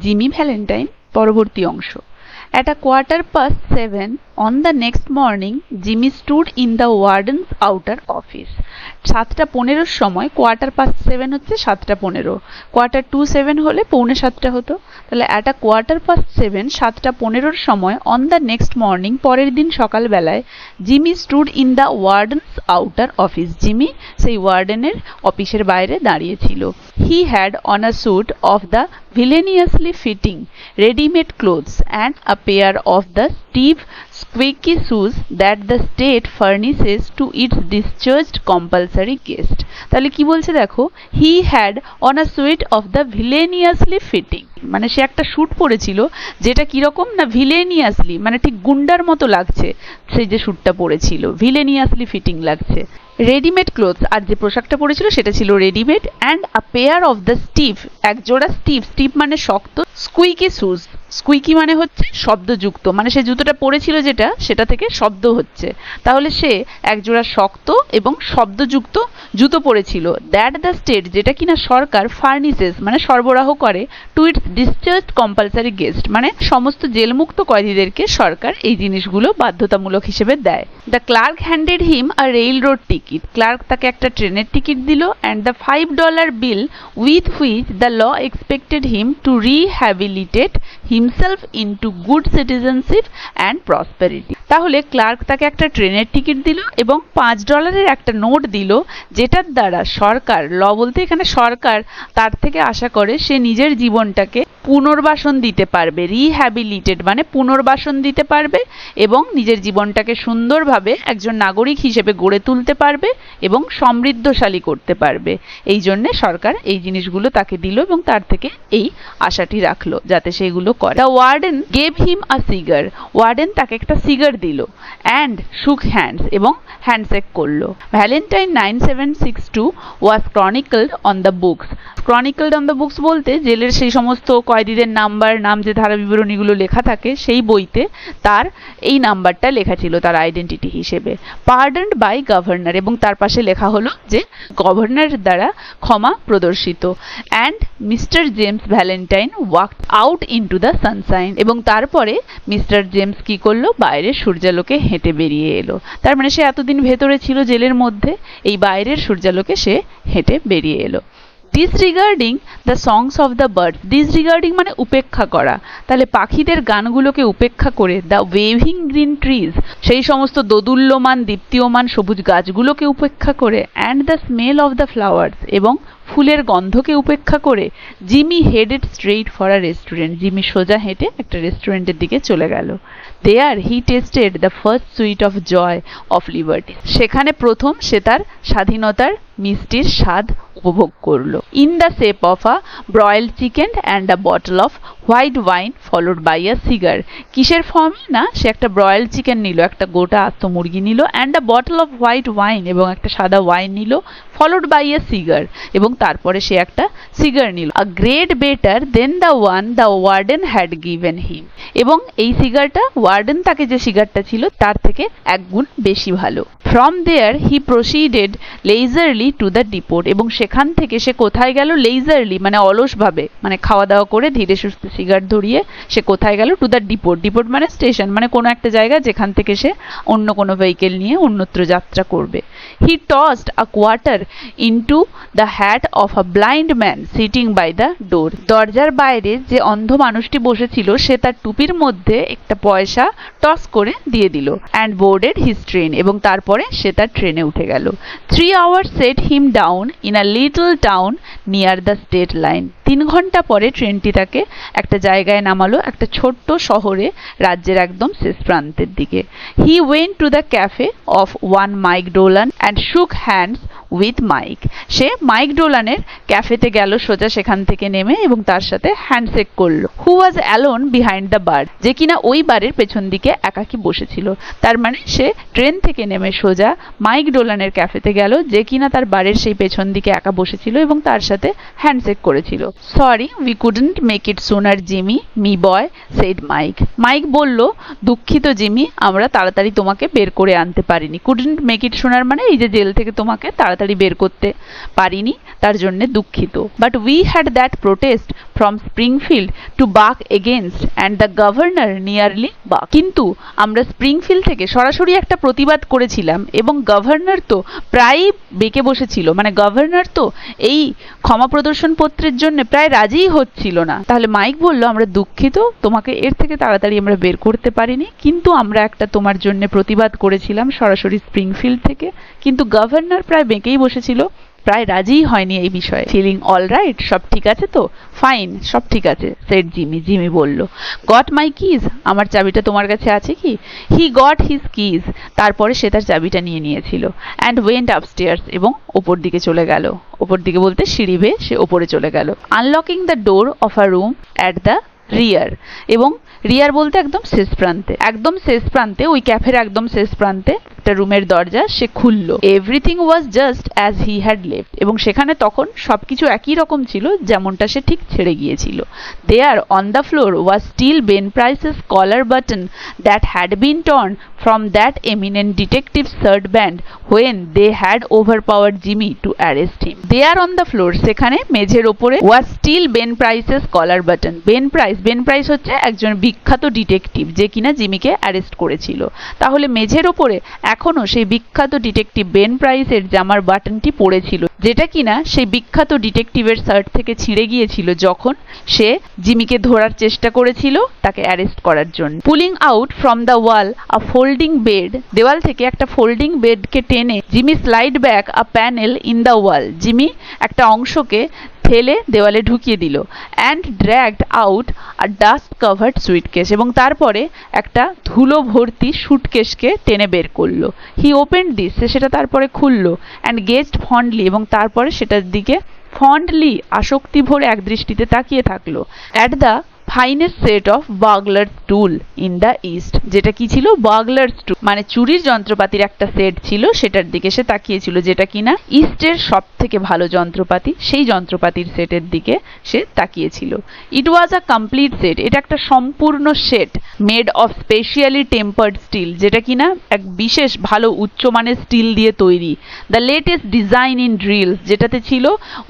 Jimmy Valentine পরবর্তী অংশ। At 7:15 on the next morning, Jimmy stood in the warden's outer office. 7:15 সময় 7:15 হচ্ছে 7:15, 7:15 হলে 6:45 হতো, তাহলে at 7:15 7:15 সময় on the next morning পরের দিন সকালবেলায় Jimmy stood in the warden's outer office. Jimmy সেই ওয়ার্ডেনের অফিসের বাইরে দাঁড়িয়ে ছিল. He had on a suit of the villainously fitting ready-made clothes and a pair of the stiff squeaky shoes that the state furnishes to its discharged compulsory guest. তাহলে কি বলছে দেখো, he had on a suit of the villainously fitting, মানে সে একটা sweet পরেছিল যেটা কিরকম না villainously, মানে ঠিক গুন্ডার মতো লাগছে সেই যে স্যুটটা পরেছিল, villainously fitting লাগছে। রেডিমেড ক্লোথস, আর যে পোশাকটা পরেছিল সেটা ছিল readymade, and a pair of the stiff, এক জোড়া স্টিফ, স্টিফ মানে শক্ত, স্কুইকি শুজ, স্কুইকি মানে হচ্ছে শব্দযুক্ত, মানে সে জুতোটা পরেছিল যেটা সেটা থেকে শব্দ হচ্ছে, তাহলে সে এক জোড়া শক্ত এবং শব্দযুক্ত জুতো পরেছিল। দ্যাট দ্য স্টেট, যেটা কিনা সরকার ফার্নিসেস মানে সরবরাহ করে, টু ইটস ডিসচার্জড কম্পালসারি গেস্ট, মানে সমস্ত জেলমুক্ত কয়েদিদেরকে সরকার এই জিনিসগুলো বাধ্যতামূলক হিসেবে দেয়। The clerk handed him a railroad ticket, clerk তাকে একটা ট্রেনের টিকিট দিল, and the $5 bill with which the law expected him to rehabilitate himself into good citizenship and prosperity. তাহলে ক্লার্ক তাকে একটা ট্রেনের টিকিট দিল এবং $5 একটা নোট দিল, যেটার দ্বারা সরকার, ল বলতে এখানে সরকার, তার থেকে আশা করে সে নিজের জীবনটাকে পুনর্বাসন দিতে পারবে, রিহ্যাবিলিটেড মানে পুনর্বাসন দিতে পারবে এবং নিজের জীবনটাকে সুন্দরভাবে একজন নাগরিক হিসেবে গড়ে তুলতে পারবে এবং সমৃদ্ধশালী করতে পারবে। এই জন্যে সরকার এই জিনিসগুলো তাকে দিল এবং তার থেকে এই আশাটি রাখলো যাতে সেগুলো করে। The warden gave him a cigar, warden তাকে একটা সিগার দিল, অ্যান্ড শুক হ্যান্ডস এবং হ্যান্ডশেক করলো। Valentine 9762 was chronicled on the books, chronicled on the books বলতে জেলের সেই সমস্ত কয়েদিদের নাম্বার, নাম যে ধারা বিবরণীগুলো লেখা থাকে সেই বইতে তার এই নাম্বারটা লেখা ছিল তার আইডেন্টিটি হিসেবে। পার্ডনড বাই গভর্নর, এবং তার পাশে লেখা হলো যে গভর্নরের দ্বারা ক্ষমা প্রদর্শিত। And mister James Valentine walked out into the Sunshine, এবং তারপরে মিস্টার জেমস কি করলো, বাইরের সূর্যালোকে হেঁটে বেরিয়ে এলো। তার মানে সে এতদিন ভেতরে ছিল জেলের মধ্যে, এই বাইরের সূর্যালোকে সে হেঁটে বেরিয়ে এলো। Disregarding the songs of the birds, disregarding মানে উপেক্ষা করা, তাহলে পাখিদের গানগুলোকে উপেক্ষা করে, দ্য ওয়েভিং গ্রিন ট্রিজ, সেই সমস্ত দোদুল্যমান দীপ্তিয়মান সবুজ গাছগুলোকে উপেক্ষা করে, and the smell of the flowers, এবং ফুলের গন্ধকে উপেক্ষা করে, Jimmy headed straight for a restaurant, Jimmy সোজা হেঁটে একটা রেস্টুরেন্টের দিকে চলে গেল। There he tasted the first sweet of joy of liberty, সেখানে প্রথম সে তার স্বাধীনতার মিষ্টির স্বাদ উপভোগ করলো। In the shape of a broiled chicken and a bottle of white wine followed by a cigar, কিসের ফর্মে না, সে একটা ব্রয়েলড চিকেন নিল, একটা গোটা আস্ত মুরগি নিল, and a bottle of white wine, এবং একটা সাদা ওয়াইন নিল, ফলোড বাই আ সিগার, এবং তারপরে সে একটা সিগার নিল। A great better then the one the warden had given him, এবং এই সিগারটা ওয়ার্ডেন তাকে যে সিগারটা ছিল তার থেকে এক গুণ বেশি ভালো। From there he proceeded leisurely to the depot, এবং সেখান থেকে সে কোথায় গেল, লেজারলি মানে অলসভাবে, মানে খাওয়া দাওয়া করে ধীরে সুস্থে সিগার ধরিয়ে সে কোথায় গেল, টু দ্য ডিপোট, ডিপোট মানে স্টেশন, মানে কোনো একটা জায়গা যেখান থেকে সে অন্য কোনো ভেহিকেল নিয়ে অন্যত্র যাত্রা করবে। He tossed a quarter into the hat of a blind man sitting by the door, দরজার বাইরে যে অন্ধ মানুষটি বসেছিল সে তার টুপির মধ্যে একটা পয়সা টস করে দিয়ে দিল। অ্যান্ড বোর্ডেড হিজ ট্রেন, এবং তারপরে সে তার ট্রেনে উঠে গেল। 3 hours set him down in a little town near the state line, 3 ঘন্টা পরে ট্রেনটি তাকে একটা জায়গায় নামালো, একটা ছোট্ট শহরে, রাজ্যের একদম শেষ প্রান্তের দিকে। He went to the cafe of one Mike Dolan and shook hands with Mike, সে মাইক ডোলানের ক্যাফেতে গেল সোজা সেখান থেকে নেমে এবং তার সাথে হ্যান্ডশেক করলো। হু ওয়াজ অ্যালোন বিহাইন্ড দ্য বার, যে কিনা ওই বারের পেছন দিকে একাকী বসেছিল। তার মানে সে ট্রেন থেকে নেমে সোজা মাইক ডোলানের ক্যাফেতে গেল, যে কিনা তার বারের সেই পেছন দিকে একা বসেছিল এবং তার সাথে হ্যান্ডশেক করেছিল। Sorry we couldn't make it sooner Jimmy me boy said Mike, Mike বলল, দুঃখিত জিমি, আমরা তাড়াতাড়ি তোমাকে বের করে আনতে পারিনি। কুডন্ট মেক ইট সুনার মানে এই যে জেল থেকে তোমাকে তাড়াতাড়ি তাড়াতাড়ি বের করতে পারিনি, তার জন্য দুঃখিত। But we had that protest from Springfield to buck against and the governor nearly balk. কিন্তু আমরা স্প্রিংফিল্ড থেকে সরাসরি একটা প্রতিবাদ করেছিলাম এবং গভর্নর তো প্রায়ই বেঁকে বসেছিল, মানে গভর্নর তো এই ক্ষমা প্রদর্শন পত্রের জন্য প্রায় রাজিই হচ্ছিল না। তাহলে মাইক বলল, আমরা দুঃখিত, তোমাকে এর থেকে তাড়াতাড়ি আমরা বের করতে পারিনি, কিন্তু আমরা একটা তোমার জন্য প্রতিবাদ করেছিলাম সরাসরি স্প্রিংফিল্ড থেকে, কিন্তু গভর্নর প্রায় বেঁকেই বসেছিল, প্রায় রাজিই হয়নি এই বিষয়ে। ফিলিং অল রাইট, সব ঠিক আছে তো? ফাইন, সব ঠিক আছে, সেড জিমি। জিমি বলল, গট মাই কিজ, আমার চাবিটা তোমার কাছে আছে কি? হি গট হিজ কিজ, তারপরে সে তার চাবিটা নিয়ে নিয়েছিল। অ্যান্ড ওয়েন্ট আপস্টেয়ার্স, এবং ওপর দিকে চলে গেল। ওপর দিকে বলতে সিঁড়ি বেয়ে সে ওপরে চলে গেল। Unlocking the door of a room at the rear, এবং রিয়ার বলতে একদম শেষ প্রান্তে, একদম শেষ প্রান্তে, ওই ক্যাফের একদম শেষ প্রান্তে একটা রুমের দরজা সে খুলল। Everything was just as he had left, এবং সেখানে তখন সবকিছু একই রকম ছিল যেমনটা সে ঠিক ছেড়ে গিয়েছিল। There on the floor was still Ben Price's collar button that had been torn from that eminent detective's third band when they had overpowered Jimmy to arrest him. There on the floor, সেখানে মেঝের ওপরে, was still Ben Price's collar button. Ben Price হচ্ছে একজন বিখ্যাত detective যে কিনা জিমিকে arrest করেছিল। তাহলে মেঝের ওপরে এখনো সেই বিখ্যাত ডিটেকটিভ বেন প্রাইসের জামার বাটনটি পড়েছিল, যেটা কিনা সেই বিখ্যাত ডিটেকটিভের শার্ট থেকে ছিঁড়ে গিয়েছিল যখন সে জিমিকে ধরার চেষ্টা করেছিল তাকে অ্যারেস্ট করার জন্য। Pulling out from the wall a folding bed, দেওয়াল থেকে একটা ফোল্ডিং বেডকে টেনে Jimmy slide back a panel in the wall, Jimmy একটা অংশকে ঠেলে দেওয়ালে ঢুকিয়ে দিল। And dragged out a dust covered suitcase, এবং তারপরে একটা ধুলো ভর্তি সুটকেসকে টেনে বের করলো। হি ওপেন্ড দিস, সেটা তারপরে খুললো। অ্যান্ড গেজড ফন্ডলি, এবং তারপরে সেটার দিকে ফন্ডলি আসক্তি ভরে এক দৃষ্টিতে তাকিয়ে থাকলো। At the finest set of burglar's tool in the East, যেটা কি ছিল? বাগলার্স টুল, মানে চুরির যন্ত্রপাতির একটা সেট ছিল, সেটার দিকে সে তাকিয়েছিল, যেটা কিনা ইস্টের সব থেকে ভালো যন্ত্রপাতি, সেই যন্ত্রপাতির সেটের দিকে সে তাকিয়েছিল। ইট ওয়াজ আ কমপ্লিট সেট, এটা একটা সম্পূর্ণ set, made of specially tempered steel, যেটা কিনা এক বিশেষ ভালো উচ্চমানের স্টিল দিয়ে তৈরি। The latest design in drills, যেটাতে ছিল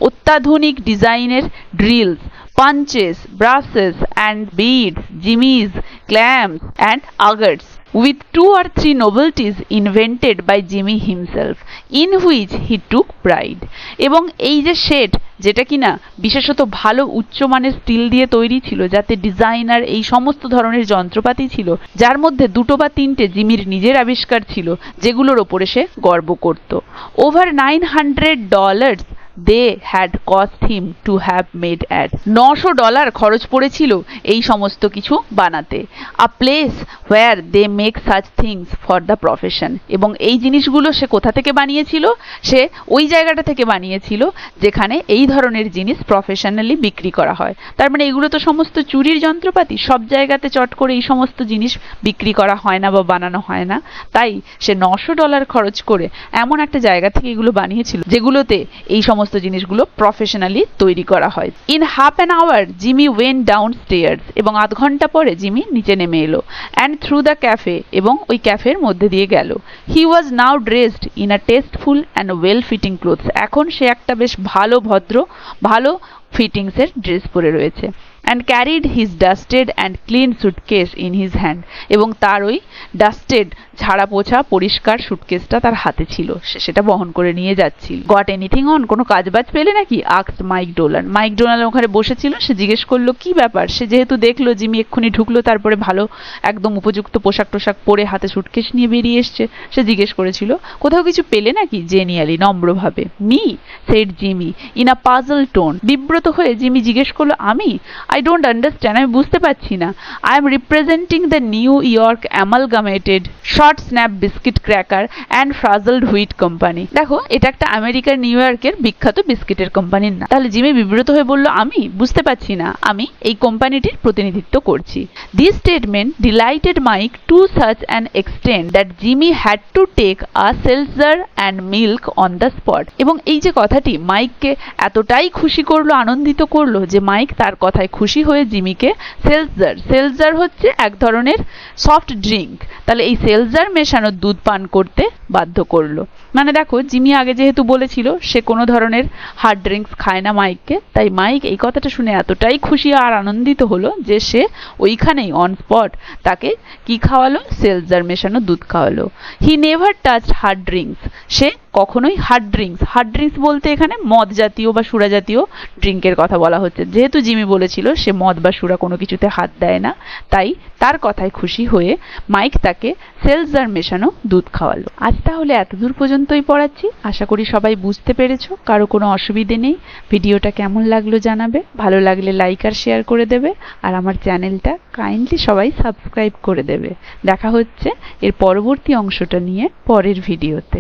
অত্যাধুনিক ডিজাইনের drills, punches, brushes and beads, jimmies, clamps and augers, with 2 or 3 novelties invented by Jimmy himself, in which he took pride. এবং এই যে সেট, যেটা কিনা বিশেষত ভালো উচ্চমানের স্টিল দিয়ে তৈরি ছিল, যাতে ডিজাইনার এই সমস্ত ধরনের যন্ত্রপাতি ছিল, যার মধ্যে 2 বা 3টে জিমির নিজের আবিষ্কার ছিল, যেগুলোর ওপরে সে গর্ব করত। Over $900 they had cost him to have made ad, $900 খরচ পড়েছিল এই সমস্ত কিছু বানাতে। A place where they make such things for the profession, এবং এই জিনিসগুলো সে কোথা থেকে বানিয়েছিল? সে ওই জায়গাটা থেকে বানিয়েছিল যেখানে এই ধরনের জিনিস প্রফেশনালি বিক্রি করা হয়। তার মানে এগুলো তো সমস্ত চুরির যন্ত্রপাতি, সব জায়গাতে চট করে এই সমস্ত জিনিস বিক্রি করা হয় না বা বানানো হয় না, তাই সে $900 খরচ করে এমন একটা জায়গা থেকে এগুলো বানিয়েছিল যেগুলোতে এই সমস্ত জিনিসগুলো প্রফেশনালি তৈরি করা হয়। In half an hour Jimmy went downstairs, এবং আধ ঘন্টা পরে জিমি নিচে নেমে এলো। অ্যান্ড থ্রু দ্য ক্যাফে, এবং ওই ক্যাফের মধ্যে দিয়ে গেল। He was now dressed in a tasteful and well fitting clothes, এখন সে একটা বেশ ভালো ভদ্র ভালো ফিটিংসের ড্রেস পরে রয়েছে। And carried his dusted and clean suitcase in his hand, এবং তার ওই ডাস্টেড ঝাড়া পোছা পরিষ্কার সুটকেসটা তার হাতে ছিল, সে সেটা বহন করে নিয়ে যাচ্ছিল। গট এনিথিং অন, কোনো কাজবাজ পেলে নাকি? Asked Mike Dolan. Mike Dolan ওখানে বসেছিল, সে জিজ্ঞেস করলো কি ব্যাপার। সে যেহেতু দেখলো জিমি এক্ষুনি ঢুকলো, তারপরে ভালো একদম উপযুক্ত পোশাক টোশাক পরে হাতে সুটকেস নিয়ে বেরিয়ে এসছে, সে জিজ্ঞেস করেছিল কোথাও কিছু পেলে নাকি? জেনিয়ালি, নম্রভাবে। Me, said Jimmy in a puzzle tone, বিব্রত হয়ে জিমি জিজ্ঞেস করলো আমি? I don't understand, আমি বুঝতে পারছি না। I am representing the New York Amalgamated Short Snap Biscuit Cracker and Frazzled Wheat Company. দেখো, এটা একটা আমেরিকার নিউ ইয়র্কের বিখ্যাত বিস্কিটের কোম্পানির নাম। তাহলে জিমি বিব্রত হয়ে বলল আমি বুঝতে পারছি না, আমি এই কোম্পানিটির প্রতিনিধিত্ব করছি। This statement delighted Mike to such an extent that Jimmy had to take a seltzer and milk on the spot. এবং এই যে কথাটি মাইককে এতটাই খুশি করলো, আনন্দিত করলো, যে মাইক তার কথায় খুশি খুশি হয়ে জিমিকে সেলজার হচ্ছে এক ধরনের সফট ড্রিঙ্ক, তাহলে এই সেলজার মেশানো দুধ পান করতে বাধ্য করলো। মানে দেখো, জিমি আগে যেহেতু বলেছিল সে কোনো ধরনের হার্ড ড্রিঙ্কস খায় না মাইককে, তাই মাইক এই কথাটা শুনে এতটাই খুশি আর আনন্দিত হলো যে সে ওইখানেই অন স্পট তাকে কি খাওয়ালো, সেলজার মেশানো দুধ খাওয়ালো। He never touched hard drinks, সে কখনোই হার্ড ড্রিঙ্কস বলতে এখানে মদ জাতীয় বা সুরা জাতীয় ড্রিঙ্কের কথা বলা হচ্ছে। যেহেতু জিমি বলেছিল সে মদ বা সুরা কোনো কিছুতে হাত দেয় না, তাই তার কথায় খুশি হয়ে মাইক তাকে সেলজার মেশানো দুধ খাওয়ালো। আজ তাহলে এতদূর পর্যন্তই পড়াচ্ছি, আশা করি সবাই বুঝতে পেরেছো, কারো কোনো অসুবিধে নেই। ভিডিওটা কেমন লাগলো জানাবে, ভালো লাগলে লাইক আর শেয়ার করে দেবে, আর আমার চ্যানেলটা কাইন্ডলি সবাই সাবস্ক্রাইব করে দেবে। দেখা হচ্ছে এর পরবর্তী অংশটা নিয়ে পরের ভিডিওতে।